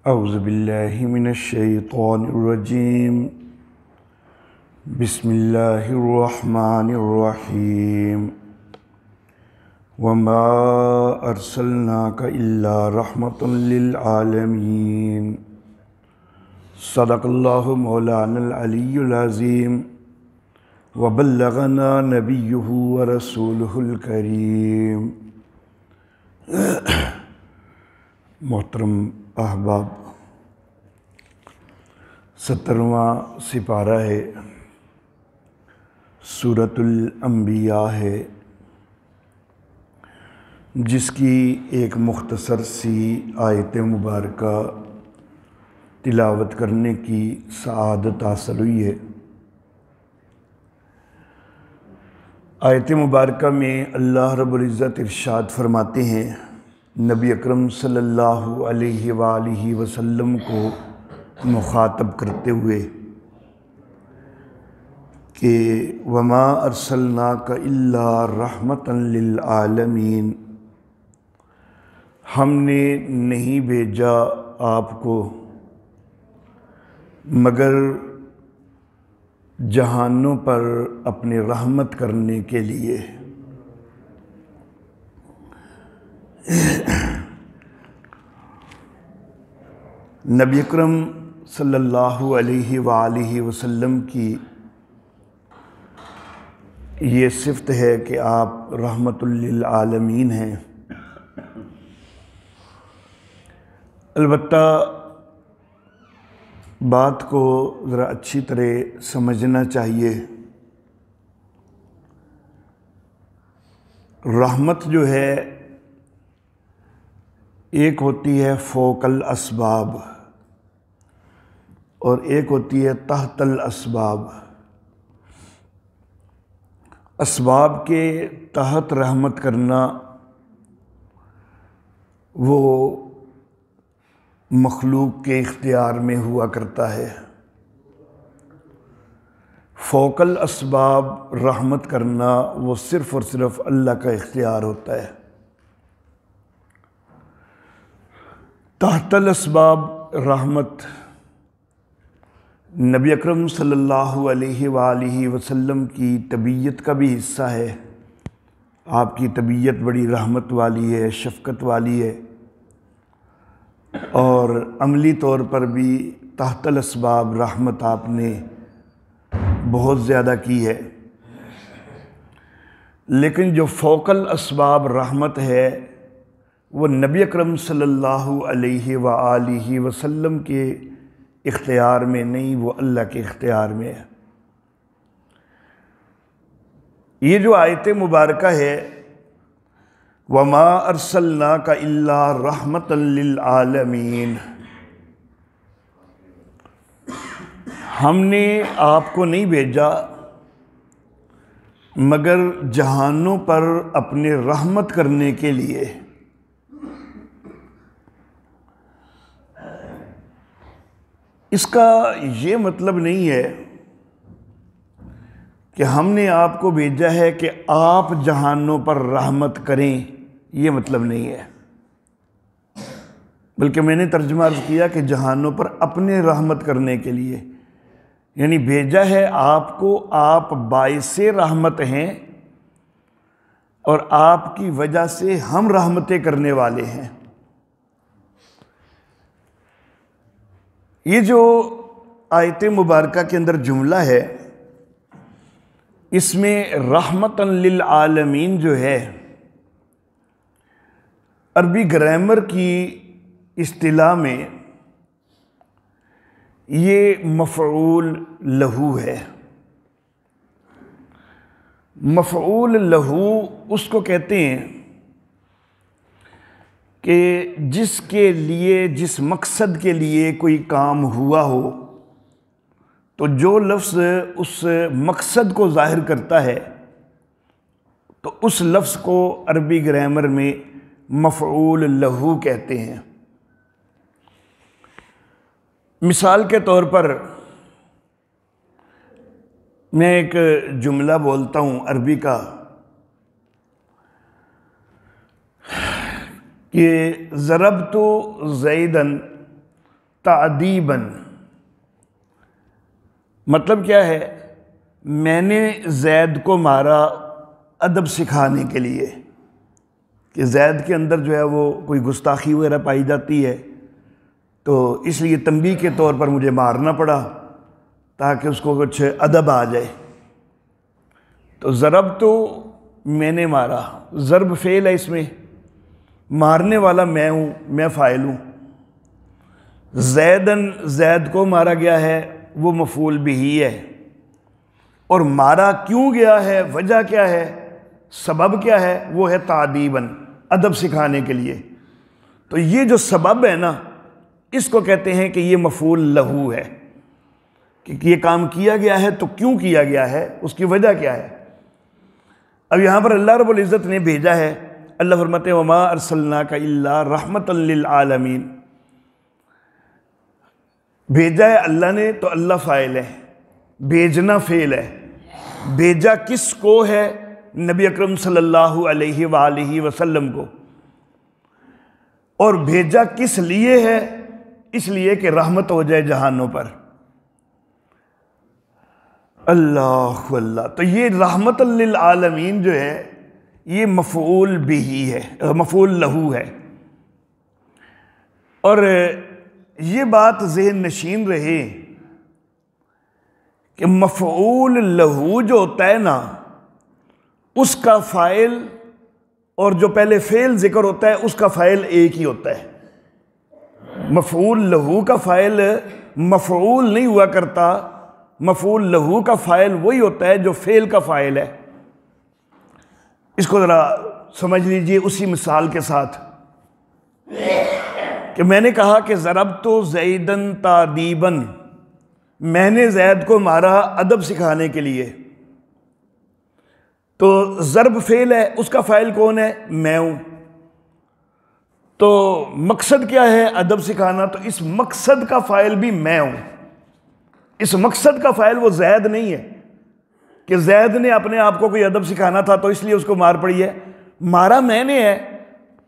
اعوذ باللہ من الشیطان الرجیم بسم اللہ الرحمن الرحیم وما ارسلناک الا رحمۃ للعالمین صدق اللہ مولانا العلی العظیم وبلغنا نبیہ ورسولہ الکریم۔ محترم احباب، 17واں سپارہ ہے، سورۃ الانبیاء ہے، جس کی ایک مختصر سی آیت مبارکہ تلاوت کرنے کی سعادت حاصل ہوئی ہے۔ آیت مبارکہ میں اللہ رب العزت ارشاد فرماتے ہیں، نبی اکرم صلی اللہ علیہ وآلہ وسلم کو مخاطب کرتے ہوئے کہ وما ارسلناک الا رحمۃ للعالمین، ہم نے نہیں بھیجا آپ کو مگر جہانوں پر اپنی رحمت کرنے کے لیے۔ نبی اکرم صلی اللہ علیہ وآلہ وسلم کی یہ صفت ہے کہ آپ رحمت للعالمین ہیں۔ البتہ بات کو ذرا اچھی طرح سمجھنا چاہیے۔ رحمت جو ہے ایک ہوتی ہے فوق الاسباب اور ایک ہوتی ہے تحت الاسباب۔ اسباب کے تحت رحمت کرنا وہ مخلوق کے اختیار میں ہوا کرتا ہے، فوق الاسباب رحمت کرنا وہ صرف اور صرف اللہ کا اختیار ہوتا ہے۔ تحت الاسباب رحمت نبی اکرم صلی اللہ علیہ وآلہ وسلم کی طبیعت کا بھی حصہ ہے۔ آپ کی طبیعت بڑی رحمت والی ہے، شفقت والی ہے، اور عملی طور پر بھی تحت الاسباب رحمت آپ نے بہت زیادہ کی ہے۔ لیکن جو فوق الاسباب رحمت ہے وہ نبی اکرم صلی اللہ علیہ وآلہ وسلم کے اختیار میں نہیں، وہ اللہ کے اختیار میں ہے۔ یہ جو آیت مبارکہ ہے وَمَا أَرْسَلْنَاكَ إِلَّا رَحْمَةً لِلْعَالَمِينَ، ہم نے آپ کو نہیں بھیجا مگر جہانوں پر اپنے رحمت کرنے کے لیے۔ اس کا یہ مطلب نہیں ہے کہ ہم نے آپ کو بھیجا ہے کہ آپ جہانوں پر رحمت کریں، یہ مطلب نہیں ہے، بلکہ میں نے ترجمہ عرض کیا کہ جہانوں پر اپنے رحمت کرنے کے لیے، یعنی بھیجا ہے آپ کو، آپ باعث رحمت ہیں اور آپ کی وجہ سے ہم رحمتیں کرنے والے ہیں۔ یہ جو آیت مبارکہ کے اندر جملہ ہے، اس میں رحمتاً للعالمین جو ہے، عربی گرامر کی اصطلاح میں یہ مفعول لہو ہے۔ مفعول لہو اس کو کہتے ہیں کہ جس کے لیے، جس مقصد کے لیے کوئی کام ہوا ہو تو جو لفظ اس مقصد کو ظاہر کرتا ہے تو اس لفظ کو عربی گرامر میں مفعول لہو کہتے ہیں۔ مثال کے طور پر میں ایک جملہ بولتا ہوں عربی کا کہ ضربت زیدن تعدیباً مطلب کیا ہے؟ میں نے زید کو مارا ادب سکھانے کے لیے، کہ زید کے اندر جو ہے وہ کوئی گستاخی وغیرہ پائی جاتی ہے، تو اس لیے تنبیہ کے طور پر مجھے مارنا پڑا تاکہ اس کو کچھ ادب آ جائے۔ تو ضرب تو میں نے مارا، ضرب فعل ہے، اس میں مارنے والا میں ہوں، میں فاعل ہوں۔ زیدن زید کو مارا گیا ہے، وہ مفعول بہ ہے، اور مارا کیوں گیا ہے، وجہ کیا ہے، سبب کیا ہے، وہ ہے تعدیباً، ادب سکھانے کے لیے۔ تو یہ جو سبب ہے نا، اس کو کہتے ہیں کہ یہ مفعول لہو ہے، کہ یہ کام کیا گیا ہے تو کیوں کیا گیا ہے، اس کی وجہ کیا ہے۔ اب یہاں پر اللہ رب العزت نے بھیجا ہے، اللہ فرماتے ہیں وما ارسلناک الا رحمتا للعالمین، بھیجا ہے اللہ نے، تو اللہ فاعل ہے، بھیجنا فعل ہے۔ بھیجا کس کو ہے؟ نبی اکرم صلی اللہ علیہ وآلہ وسلم کو۔ اور بھیجا کس لیے ہے؟ اس لیے کہ رحمت ہو جائے جہانوں پر۔ اللہ اللہ، تو یہ رحمت للعالمین جو ہے یہ مفعول بہ ہے، مفعول لہو ہے۔ اور یہ بات ذہن نشین رہے کہ مفعول لہو جو ہوتا ہے نا، اس کا فاعل اور جو پہلے فعل ذکر ہوتا ہے اس کا فاعل ایک ہی ہوتا ہے۔ مفعول لہو کا فاعل مفعول نہیں ہوا کرتا، مفعول لہو کا فاعل وہی ہوتا ہے جو فعل کا فاعل ہے۔ اس کو ذرا سمجھ لیجئے اسی مثال کے ساتھ کہ میں نے کہا کہ ضربت زیدن تعدیباً، میں نے زید کو مارا ادب سکھانے کے لیے، تو ضرب فعل ہے، اس کا فاعل کون ہے؟ میں ہوں۔ تو مقصد کیا ہے؟ ادب سکھانا، تو اس مقصد کا فاعل بھی میں ہوں۔ اس مقصد کا فاعل وہ زید نہیں ہے کہ زید نے اپنے آپ کو کوئی ادب سکھانا تھا تو اس لیے اس کو مار پڑی ہے، مارا میں نے ہے،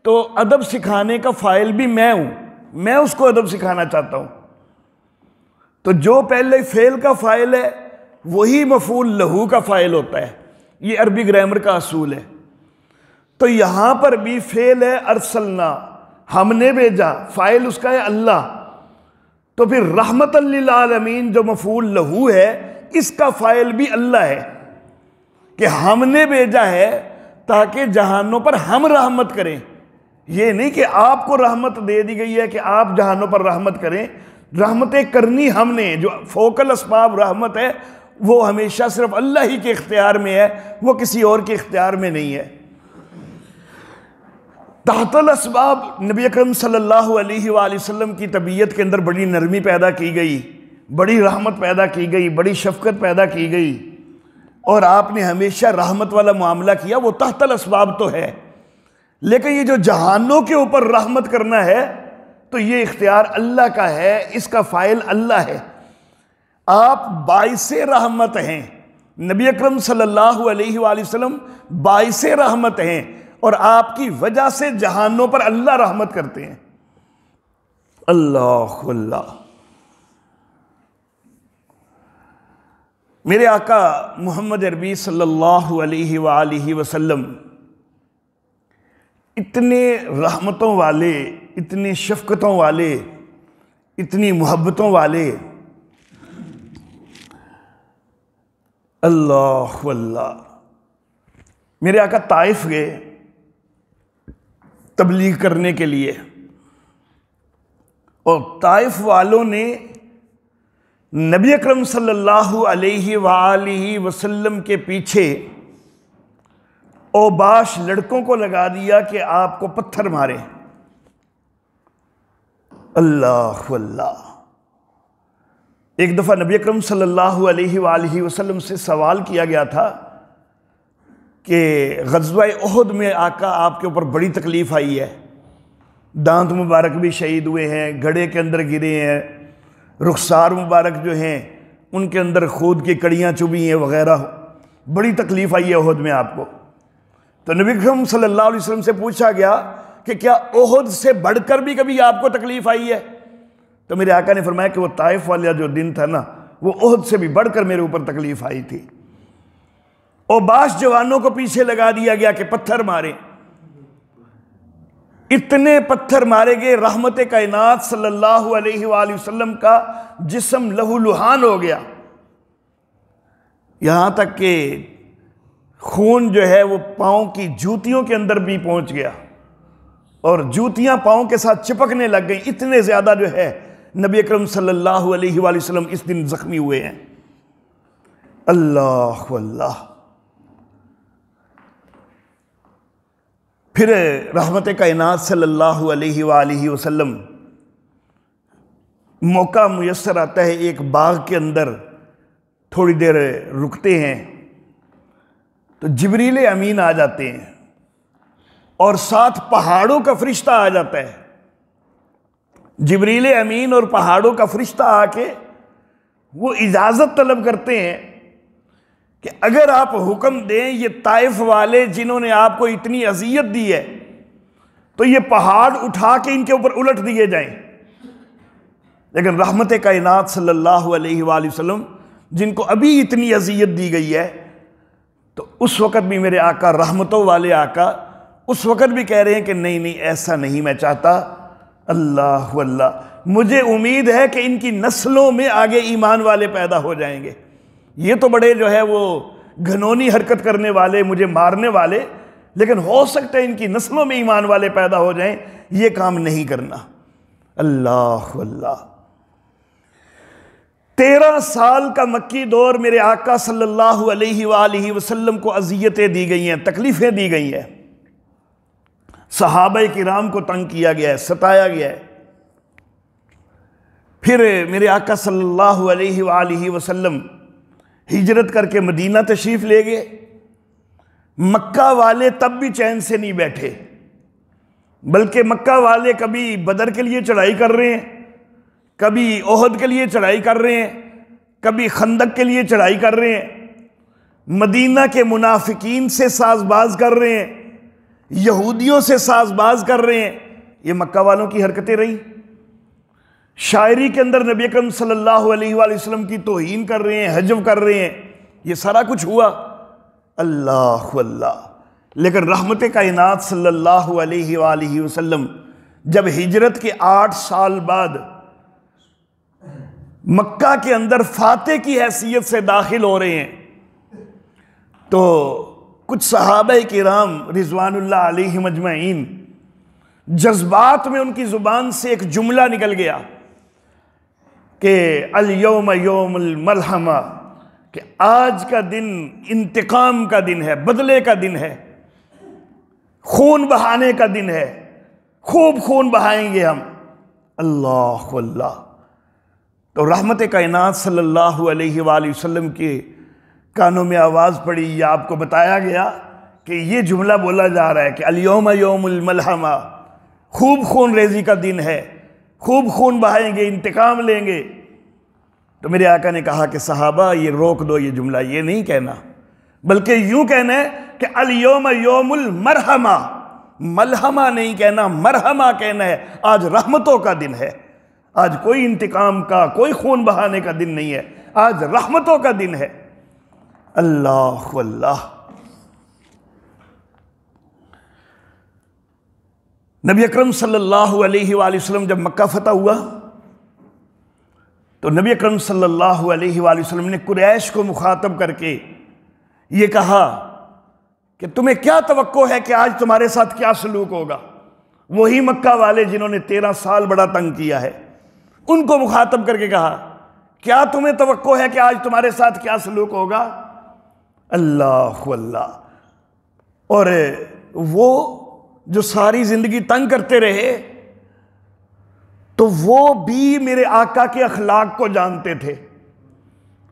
تو ادب سکھانے کا فاعل بھی میں ہوں، میں اس کو ادب سکھانا چاہتا ہوں۔ تو جو پہلے فعل کا فاعل ہے وہی مفعول لہو کا فاعل ہوتا ہے، یہ عربی گرامر کا اصول ہے۔ تو یہاں پر بھی فعل ہے ارسلنا، ہم نے بھیجا، فاعل اس کا ہے اللہ، تو پھر رحمت للعالمین جو مفعول لہو ہے اس کا فاعل بھی اللہ ہے، کہ ہم نے بھیجا ہے تاکہ جہانوں پر ہم رحمت کریں۔ یہ نہیں کہ آپ کو رحمت دے دی گئی ہے کہ آپ جہانوں پر رحمت کریں، رحمتیں کرنی ہم نے، جو فوق الاسباب رحمت ہے وہ ہمیشہ صرف اللہ ہی کے اختیار میں ہے، وہ کسی اور کے اختیار میں نہیں ہے۔ تحت الاسباب نبی اکرم صلی اللہ علیہ وآلہ وسلم کی طبیعت کے اندر بڑی نرمی پیدا کی گئی، بڑی رحمت پیدا کی گئی، بڑی شفقت پیدا کی گئی، اور آپ نے ہمیشہ رحمت والا معاملہ کیا، وہ تحت الاسباب تو ہے، لیکن یہ جو جہانوں کے اوپر رحمت کرنا ہے تو یہ اختیار اللہ کا ہے، اس کا فاعل اللہ ہے۔ آپ باعث رحمت ہیں، نبی اکرم صلی اللہ علیہ وآلہ وسلم باعث رحمت ہیں، اور آپ کی وجہ سے جہانوں پر اللہ رحمت کرتے ہیں۔ اللہ اللہ، میرے آقا محمد عربی صلی اللہ علیہ وآلہ وسلم اتنے رحمتوں والے، اتنی شفقتوں والے، اتنی محبتوں والے، اللہ اللہ۔ میرے آقا طائف گئے تبلیغ کرنے کے لیے، اور طائف والوں نے نبی اکرم صلی اللہ علیہ وآلہ وسلم کے پیچھے اوباش لڑکوں کو لگا دیا کہ آپ کو پتھر مارے۔ اللہ اللہ۔ ایک دفعہ نبی اکرم صلی اللہ علیہ وآلہ وسلم سے سوال کیا گیا تھا کہ غزوہ احد میں آقا آپ کے اوپر بڑی تکلیف آئی ہے، دانت مبارک بھی شہید ہوئے ہیں، گھڑے کے اندر گرے ہیں، رخسار مبارک جو ہیں ان کے اندر خود کی کڑیاں چبھی ہیں وغیرہ، بڑی تکلیف آئی ہے احد میں آپ کو۔ تو نبی اکرم صلی اللہ علیہ وسلم سے پوچھا گیا کہ کیا احد سے بڑھ کر بھی کبھی آپ کو تکلیف آئی ہے؟ تو میرے آقا نے فرمایا کہ وہ طائف والا جو دن تھا نا، وہ احد سے بھی بڑھ کر میرے اوپر تکلیف آئی تھی، اور باش جوانوں کو پیچھے لگا دیا گیا کہ پتھر مارے، اتنے پتھر مارے گئے، رحمت کائنات صلی اللہ علیہ وآلہ وسلم کا جسم لہو لہان ہو گیا، یہاں تک کہ خون جو ہے وہ پاؤں کی جوتیوں کے اندر بھی پہنچ گیا، اور جوتیاں پاؤں کے ساتھ چپکنے لگ گئیں، اتنے زیادہ جو ہے نبی اکرم صلی اللہ علیہ وآلہ وسلم اس دن زخمی ہوئے ہیں۔ اللہ اللہ۔ پھر رحمت کائنات صلی اللہ علیہ وآلہ وسلم موقع میسر آتا ہے، ایک باغ کے اندر تھوڑی دیر رکتے ہیں، تو جبریل امین آ جاتے ہیں، اور ساتھ پہاڑوں کا فرشتہ آ جاتا ہے۔ جبریل امین اور پہاڑوں کا فرشتہ آ کے وہ اجازت طلب کرتے ہیں کہ اگر آپ حکم دیں، یہ طائف والے جنہوں نے آپ کو اتنی اذیت دی ہے، تو یہ پہاڑ اٹھا کے ان کے اوپر الٹ دیے جائیں۔ لیکن رحمت کائنات صلی اللہ علیہ وآلہ وسلم جن کو ابھی اتنی اذیت دی گئی ہے، تو اس وقت بھی میرے آقا، رحمتوں والے آقا، اس وقت بھی کہہ رہے ہیں کہ نہیں نہیں، ایسا نہیں میں چاہتا۔ اللہ اللہ، مجھے امید ہے کہ ان کی نسلوں میں آگے ایمان والے پیدا ہو جائیں گے۔ یہ تو بڑے جو ہے وہ گھنونی حرکت کرنے والے، مجھے مارنے والے، لیکن ہو سکتا ہے ان کی نسلوں میں ایمان والے پیدا ہو جائیں، یہ کام نہیں کرنا۔ اللہ اللہ۔ 13 سال کا مکی دور میرے آقا صلی اللہ علیہ وآلہ وسلم کو اذیتیں دی گئی ہیں، تکلیفیں دی گئی ہیں، صحابہ کرام کو تنگ کیا گیا ہے، ستایا گیا ہے۔ پھر میرے آقا صلی اللہ علیہ وآلہ وسلم ہجرت کر کے مدینہ تشریف لے گئے۔ مکہ والے تب بھی چین سے نہیں بیٹھے، بلکہ مکہ والے کبھی بدر کے لیے چڑھائی کر رہے ہیں، کبھی احد کے لیے چڑھائی کر رہے ہیں، کبھی خندق کے لیے چڑھائی کر رہے ہیں، مدینہ کے منافقین سے ساز باز کر رہے ہیں، یہودیوں سے ساز باز کر رہے ہیں۔ یہ مکہ والوں کی حرکتیں رہیں۔ شاعری کے اندر نبی اکرم صلی اللہ علیہ وآلہ وسلم کی توہین کر رہے ہیں، حجو کر رہے ہیں، یہ سارا کچھ ہوا۔ اللہ اللہ۔ لیکن رحمت کائنات صلی اللہ علیہ وآلہ وسلم جب ہجرت کے 8 سال بعد مکہ کے اندر فاتح کی حیثیت سے داخل ہو رہے ہیں، تو کچھ صحابہ کرام رضوان اللہ علیہم اجمعین، جذبات میں ان کی زبان سے ایک جملہ نکل گیا کہ الیوم یوم الملحمہ، کہ آج کا دن انتقام کا دن ہے، بدلے کا دن ہے، خون بہانے کا دن ہے، خوب خون بہائیں گے ہم۔ اللہ اللہ۔ تو رحمت کائنات صلی اللہ علیہ وآلہ وسلم کے کانوں میں آواز پڑی، یا آپ کو بتایا گیا کہ یہ جملہ بولا جا رہا ہے کہ الیوم یوم الملحمہ، خوب خون ریزی کا دن ہے، خوب خون بہائیں گے، انتقام لیں گے۔ تو میرے آقا نے کہا کہ صحابہ یہ روک دو، یہ جملہ یہ نہیں کہنا، بلکہ یوں کہنا ہے کہ الیوم یوم المرحمہ، ملحمہ نہیں کہنا، مرحمہ کہنا ہے۔ آج رحمتوں کا دن ہے، آج کوئی انتقام کا، کوئی خون بہانے کا دن نہیں ہے، آج رحمتوں کا دن ہے۔ اللہ اللہ۔ نبی اکرم صلی اللہ علیہ وآلہ وسلم جب مکہ فتح ہوا تو نبی اکرم صلی اللہ علیہ وآلہ وسلم نے قریش کو مخاطب کر کے یہ کہا کہ تمہیں کیا توقع ہے کہ آج تمہارے ساتھ کیا سلوک ہوگا؟ وہی مکہ والے جنہوں نے 13 سال بڑا تنگ کیا ہے، ان کو مخاطب کر کے کہا کیا تمہیں توقع ہے کہ آج تمہارے ساتھ کیا سلوک ہوگا؟ اللہ اللہ۔ اور وہ جو ساری زندگی تنگ کرتے رہے، تو وہ بھی میرے آقا کے اخلاق کو جانتے تھے،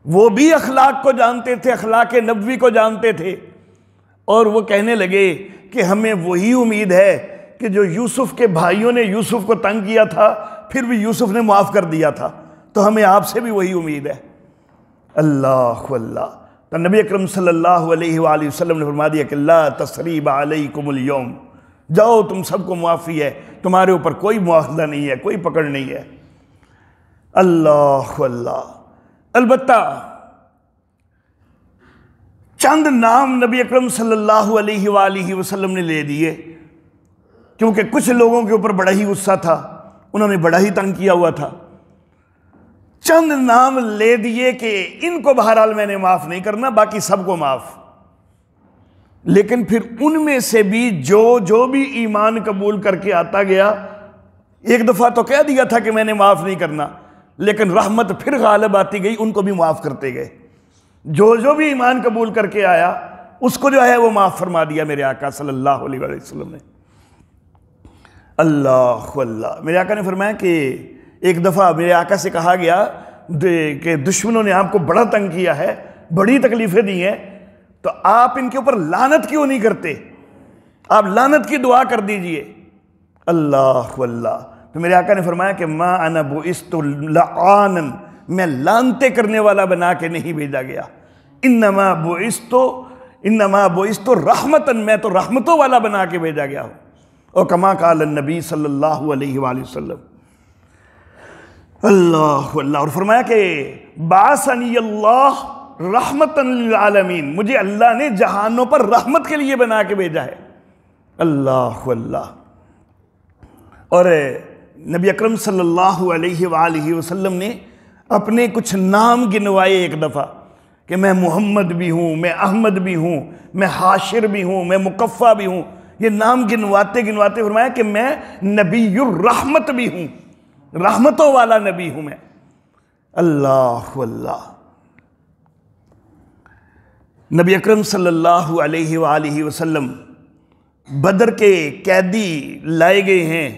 وہ بھی اخلاق کو جانتے تھے، اخلاق نبوی کو جانتے تھے، اور وہ کہنے لگے کہ ہمیں وہی امید ہے کہ جو یوسف کے بھائیوں نے یوسف کو تنگ کیا تھا پھر بھی یوسف نے معاف کر دیا تھا، تو ہمیں آپ سے بھی وہی امید ہے۔ اللہ اللہ۔ تو نبی اکرم صلی اللہ علیہ وآلہ وسلم نے فرما دیا کہ لا تثریب علیکم اليوم، جاؤ تم سب کو معافی ہے، تمہارے اوپر کوئی مواخذہ نہیں ہے، کوئی پکڑ نہیں ہے۔ اللہ اللہ۔ البتہ چند نام نبی اکرم صلی اللہ علیہ وآلہ وسلم نے لے دیے، کیونکہ کچھ لوگوں کے اوپر بڑا ہی غصہ تھا، انہوں نے بڑا ہی تنگ کیا ہوا تھا، چند نام لے دیے کہ ان کو بہرحال میں نے معاف نہیں کرنا، باقی سب کو معاف۔ لیکن پھر ان میں سے بھی جو بھی ایمان قبول کر کے آتا گیا، ایک دفعہ تو کہہ دیا تھا کہ میں نے معاف نہیں کرنا، لیکن رحمت پھر غالب آتی گئی، ان کو بھی معاف کرتے گئے۔ جو بھی ایمان قبول کر کے آیا اس کو جو ہے وہ معاف فرما دیا میرے آقا صلی اللہ علیہ وسلم نے۔ اللہ اللہ۔ میرے آقا نے فرمایا کہ ایک دفعہ میرے آقا سے کہا گیا کہ دشمنوں نے آپ کو بڑا تنگ کیا ہے، بڑی تکلیفیں دی ہیں، تو آپ ان کے اوپر لعنت کیوں نہیں کرتے؟ آپ لعنت کی دعا کر دیجئے۔ اللہ اللہ۔ تو میرے آقا نے فرمایا کہ ما انا بعثت لعانا، میں لعنتیں کرنے والا بنا کے نہیں بھیجا گیا، انما بعثت رحمتا، میں تو رحمتوں والا بنا کے بھیجا گیا ہوں۔ اور کما قال النبی صلی اللہ علیہ وآلہ وسلم۔ اللہ اللہ۔ اور فرمایا کہ بعثنی اللہ رحمتا للعالمین، مجھے اللہ نے جہانوں پر رحمت کے لیے بنا کے بھیجا ہے۔ اللہ اللہ۔ اور نبی اکرم صلی اللہ علیہ وآلہ وسلم نے اپنے کچھ نام گنوائے ایک دفعہ کہ میں محمد بھی ہوں، میں احمد بھی ہوں، میں حاشر بھی ہوں، میں مقفع بھی ہوں۔ یہ نام گنواتے گنواتے فرمایا کہ میں نبی الرحمت بھی ہوں، رحمتوں والا نبی ہوں میں۔ اللہ اللہ۔ نبی اکرم صلی اللہ علیہ وآلہ وسلم بدر کے قیدی لائے گئے ہیں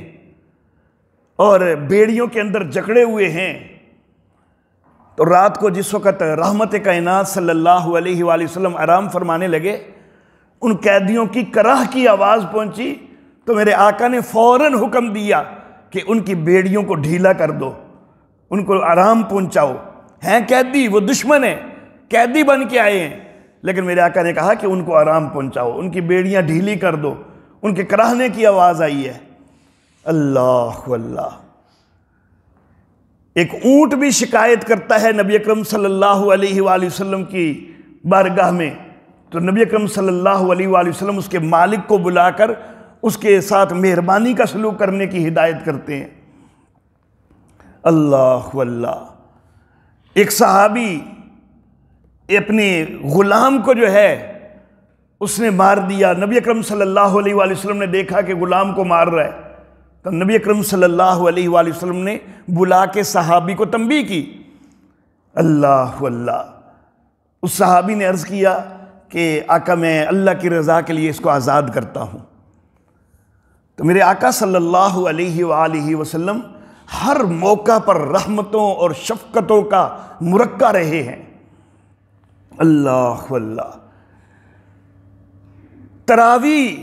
اور بیڑیوں کے اندر جکڑے ہوئے ہیں، تو رات کو جس وقت رحمت کائنات صلی اللہ علیہ وآلہ وسلم آرام فرمانے لگے، ان قیدیوں کی کرہ کی آواز پہنچی تو میرے آقا نے فوراً حکم دیا کہ ان کی بیڑیوں کو ڈھیلا کر دو، ان کو آرام پہنچاؤ۔ ہیں قیدی، وہ دشمن ہیں، قیدی بن کے آئے ہیں، لیکن میرے آقا نے کہا کہ ان کو آرام پہنچاؤ، ان کی بیڑیاں ڈھیلی کر دو۔ ان کے کراہنے کی آواز آئی ہے۔ اللہ اللہ۔ ایک اونٹ بھی شکایت کرتا ہے نبی اکرم صلی اللہ علیہ وآلہ وسلم کی بارگاہ میں، تو نبی اکرم صلی اللہ علیہ وآلہ وسلم اس کے مالک کو بلا کر اس کے ساتھ مہربانی کا سلوک کرنے کی ہدایت کرتے ہیں۔ اللہ اللہ۔ ایک صحابی اپنے غلام کو جو ہے اس نے مار دیا، نبی اکرم صلی اللہ علیہ وآلہ وسلم نے دیکھا کہ غلام کو مار رہا ہے، تو نبی اکرم صلی اللہ علیہ وآلہ وسلم نے بلا کے صحابی کو تنبیہ کی۔ اللہ اللہ۔ اس صحابی نے عرض کیا کہ آقا میں اللہ کی رضا کے لیے اس کو آزاد کرتا ہوں۔ تو میرے آقا صلی اللہ علیہ وآلہ وسلم ہر موقع پر رحمتوں اور شفقتوں کا مرقع رہے ہیں۔ اللہ اللہ۔ تراویح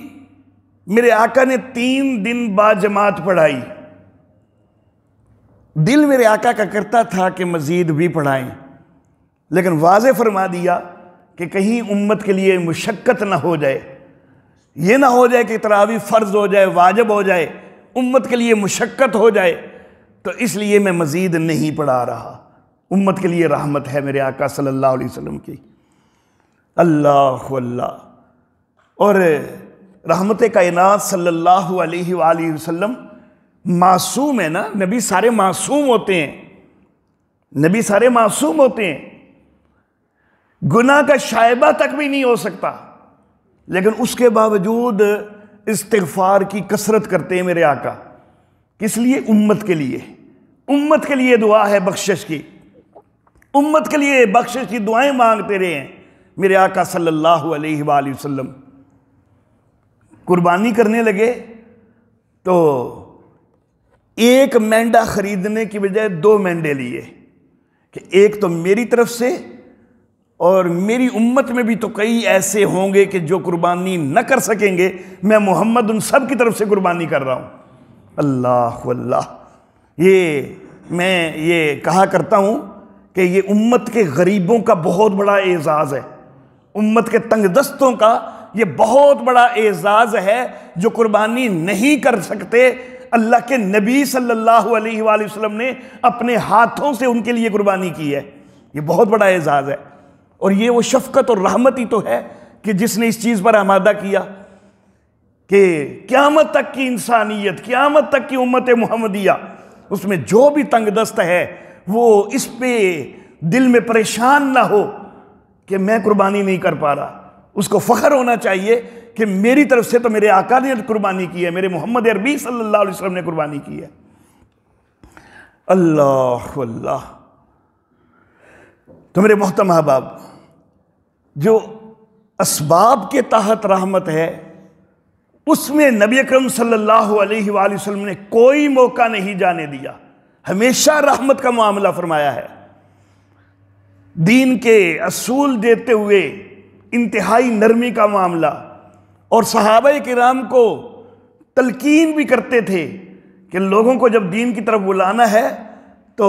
میرے آقا نے 3 دن بعد جماعت پڑھائی، دل میرے آقا کا کرتا تھا کہ مزید بھی پڑھائیں، لیکن واضح فرما دیا کہ کہیں امت کے لیے مشقت نہ ہو جائے، یہ نہ ہو جائے کہ تراویح فرض ہو جائے، واجب ہو جائے، امت کے لیے مشقت ہو جائے، تو اس لیے میں مزید نہیں پڑھا رہا۔ امت کے لیے رحمت ہے میرے آقا صلی اللہ علیہ وسلم کی۔ اللہ اللہ۔ اور رحمت کائنات صلی اللہ علیہ وآلہ وسلم معصوم ہے نا، نبی سارے معصوم ہوتے ہیں، نبی سارے معصوم ہوتے ہیں، گناہ کا شائبہ تک بھی نہیں ہو سکتا، لیکن اس کے باوجود استغفار کی کثرت کرتے ہیں میرے آقا۔ کس لیے؟ امت کے لیے۔ امت کے لیے دعا ہے بخشش کی، امت کے لیے بخشش کی دعائیں مانگتے رہے ہیں میرے آقا صلی اللہ علیہ وآلہ وسلم۔ قربانی کرنے لگے تو ایک مینڈا خریدنے کی بجائے 2 مینڈے لیے، کہ ایک تو میری طرف سے، اور میری امت میں بھی تو کئی ایسے ہوں گے کہ جو قربانی نہ کر سکیں گے، میں محمد ان سب کی طرف سے قربانی کر رہا ہوں۔ اللہ اللہ۔ میں یہ کہا کرتا ہوں کہ یہ امت کے غریبوں کا بہت بڑا اعزاز ہے، امت کے تنگ دستوں کا یہ بہت بڑا اعزاز ہے، جو قربانی نہیں کر سکتے، اللہ کے نبی صلی اللہ علیہ وآلہ وسلم نے اپنے ہاتھوں سے ان کے لیے قربانی کی ہے۔ یہ بہت بڑا اعزاز ہے، اور یہ وہ شفقت اور رحمت ہی تو ہے کہ جس نے اس چیز پر آمادہ کیا کہ قیامت تک کی انسانیت، قیامت تک کی امت محمدیہ، اس میں جو بھی تنگ دست ہے وہ اس پہ دل میں پریشان نہ ہو کہ میں قربانی نہیں کر پا رہا۔ اس کو فخر ہونا چاہیے کہ میری طرف سے تو میرے آقا نے قربانی کی ہے، میرے محمد عربی صلی اللہ علیہ وسلم نے قربانی کی ہے۔ اللہ اللہ۔ تو میرے محترم احباب، جو اسباب کے تحت رحمت ہے اس میں نبی اکرم صلی اللہ علیہ وآلہ وسلم نے کوئی موقع نہیں جانے دیا، ہمیشہ رحمت کا معاملہ فرمایا ہے۔ دین کے اصول دیتے ہوئے انتہائی نرمی کا معاملہ، اور صحابہ کرام کو تلقین بھی کرتے تھے کہ لوگوں کو جب دین کی طرف بلانا ہے تو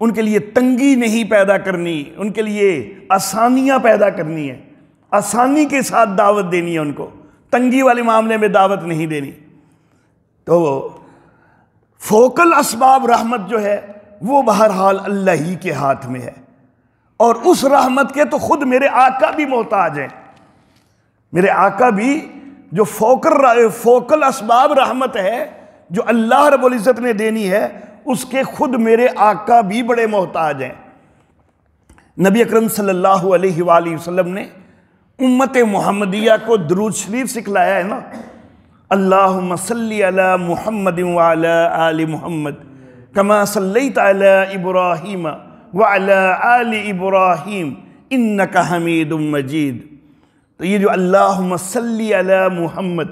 ان کے لیے تنگی نہیں پیدا کرنی، ان کے لیے آسانیاں پیدا کرنی ہے، آسانی کے ساتھ دعوت دینی ہے، ان کو تنگی والے معاملے میں دعوت نہیں دینی۔ تو فوکل اسباب رحمت جو ہے وہ بہرحال اللہ ہی کے ہاتھ میں ہے، اور اس رحمت کے تو خود میرے آقا بھی محتاج ہیں۔ میرے آقا بھی جو فوکل اسباب رحمت ہے جو اللہ رب العزت نے دینی ہے، اس کے خود میرے آقا بھی بڑے محتاج ہیں۔ نبی اکرم صلی اللہ علیہ وآلہ وسلم نے امت محمدیہ کو درود شریف سکھلایا ہے نا، اللہم صلی علی محمد وعلی آل محمد کما صلیت علی ابراہیم وعلی آل ابراہیم انک حمید مجید۔ تو یہ جو اللہم صلی علی محمد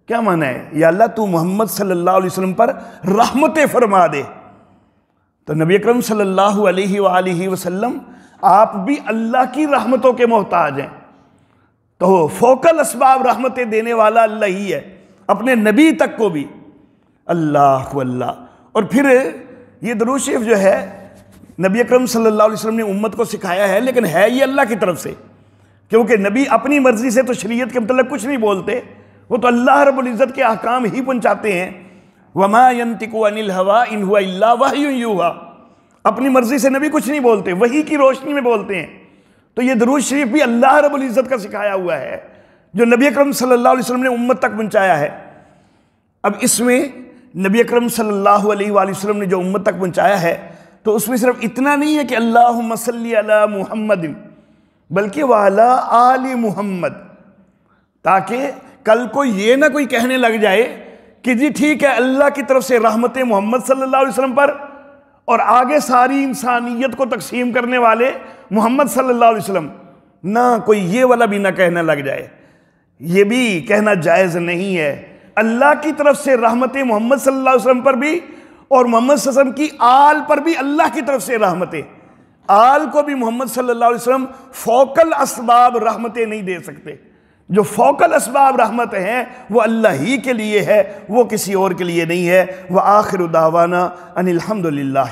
کیا معنی ہے؟ یا اللہ تو محمد صلی اللہ علیہ وسلم پر رحمت فرما دے۔ تو نبی اکرم صلی اللہ علیہ وآلہ وسلم آپ بھی اللہ کی رحمتوں کے محتاج ہیں۔ تو فوکل اسباب رحمتیں دینے والا اللہ ہی ہے، اپنے نبی تک کو بھی۔ اللہ اللہ۔ اور پھر یہ درود شریف جو ہے نبی اکرم صلی اللہ علیہ وسلم نے امت کو سکھایا ہے، لیکن ہے یہ اللہ کی طرف سے، کیونکہ نبی اپنی مرضی سے تو شریعت کے متعلق کچھ نہیں بولتے، وہ تو اللہ رب العزت کے احکام ہی پہنچاتے ہیں۔ وَمَا يَنْتِقُ عَنِ الْهَوَىٰ إِنْ هُوَ إِلَّا وَحْيٌ يُوحَىٰ۔ اپنی مرضی سے نبی کچھ نہیں بولتے، وحی کی روشنی میں بولتے ہیں۔ تو یہ درود شریف بھی اللہ رب العزت کا سکھایا ہوا ہے جو نبی اکرم صلی اللہ علیہ وسلم نے امت تک پہنچایا ہے۔ اب اس میں نبی اکرم صلی اللہ علیہ وآلہ وسلم نے جو امت تک پہنچایا ہے تو اس میں صرف اتنا نہیں ہے کہ اللہم صلی علی محمد، بلکہ وعلی آل محمد، تاکہ کل کو یہ نہ کوئی کہنے لگ جائے کہ جی ٹھیک ہے اللہ کی طرف سے رحمت محمد صلی اللہ علیہ وسلم پر، اور آگے ساری انسانیت کو تقسیم کرنے والے محمد صلی اللہ علیہ وسلم، نہ کوئی یہ والا بھی نہ کہنے لگ جائے۔ یہ بھی کہنا جائز نہیں ہے۔ اللہ کی طرف سے رحمت محمد صلی اللہ علیہ وسلم پر بھی، اور محمد صلی اللہ علیہ وسلم کی آل پر بھی اللہ کی طرف سے رحمتیں۔ آل کو بھی محمد صلی اللہ علیہ وسلم فوکل اسباب رحمتیں نہیں دے سکتے۔ جو فوکل اسباب رحمت ہیں وہ اللہ ہی کے لیے ہے، وہ کسی اور کے لیے نہیں ہے۔ وآخر دعوانا ان الحمدللہ۔